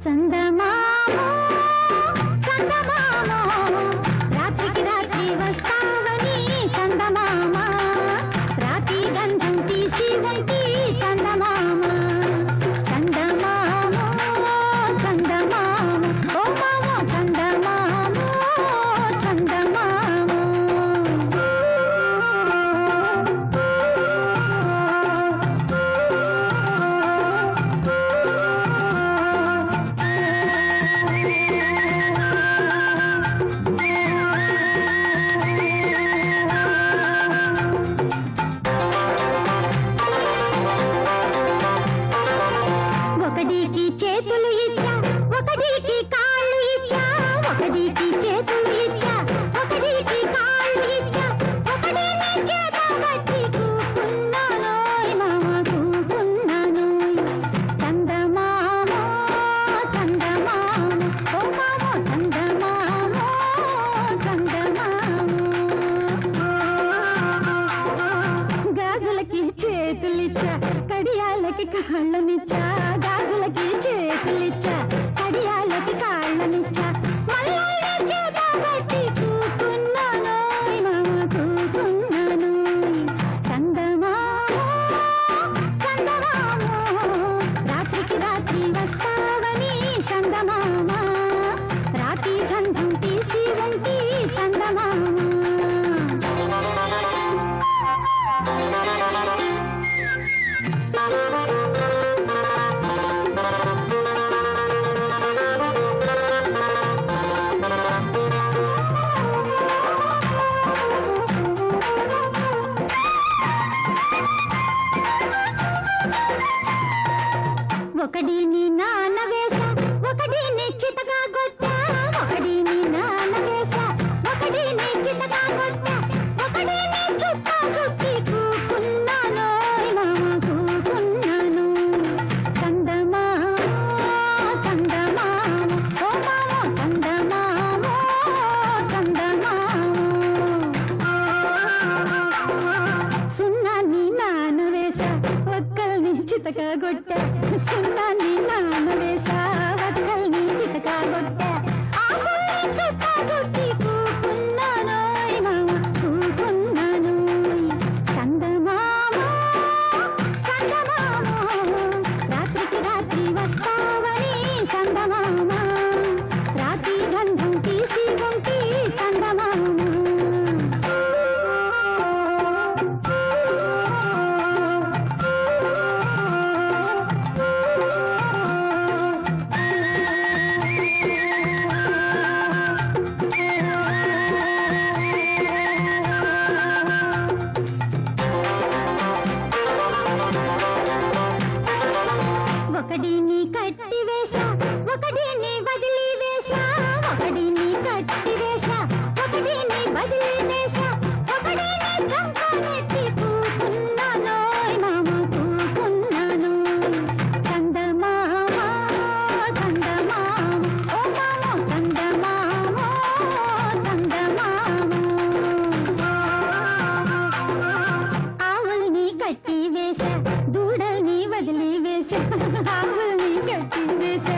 చందమామ చందమామ రాత్రికి రాత్రి వస్తావని చందమామ రాతి గంధం తీసి వంటి చందమామ చందమామ చందమామ ఓ మామ చందమామ చందమామ ఒకడికి చేతులు ఇచ్చా ఒకడికి కాళ్ళు ఇచ్చా ఒకడికి చేతులు ఇచ్చా ఒకడికి కాళ్ళు ఇచ్చా ఒకడిని చేత బట్టి కూకున్నానోయ్ మామ కూకున్నానోయ్ చందమామ చందమామ ఓ మామ చందమామ చందమామ గాజులకి చేతులిచ్చా కడియాలకి కాళ్ళనిచ్చా గాజులకి చేతులిచ్చా కడియాలకి కాళ్ళనిచ్చా మల్లెల్ని చేత బట్టి కూకున్నానోయ్ మామ కూకున్నానోయ్ చందమామ చందమామ రాత్రికి రాత్రి వస్తావని చందమామ రాతి గంధం తీసి వంటి చందమామ ఒకడిని నాన్న వేసా ఒకడిని చితగా కొట్టా ఒకడిని నాన్న వేసా ఒకడిని చితగా కొట్టా ఒకడిని చుట్టా చుట్టి కూకున్నానోయ్ మామ కూకున్నాను చందమామ చందమామ ఓ మామ చందమామ చందమామ సున్నాన్ని నాన్న వేసా ఒక్కల్ని చితగా కొట్టా సున్నాన్ని నాన్న వేసా ఒక్కల్ని చితగా కొట్టా ఆకుల్ని చుట్టా చుట్టి కూకున్నానోయ్ మామ కూకున్నానోయ్ చందమామ చందమామ రాత్రికి రాత్రి వస్తావని చందమామ రాతి గంధం తీసి వంటి చందమామ ఒకడిని కట్టి వేసా ఒకడిని వదిలి వేసా ఒకడిని కట్టి వేసా ఒకడిని వదిలి వేసా ఒకడిని చంపనెత్తి కూకున్నానోయ్ మామ కూకున్నానోయ్ చందమామ చందమామ ఓ మామ చందమామ చందమామ ఆవుల్ని కట్టి వేసా దూడల్ని వదిలి వేసా ఆవుల్ని కట్టి వేసా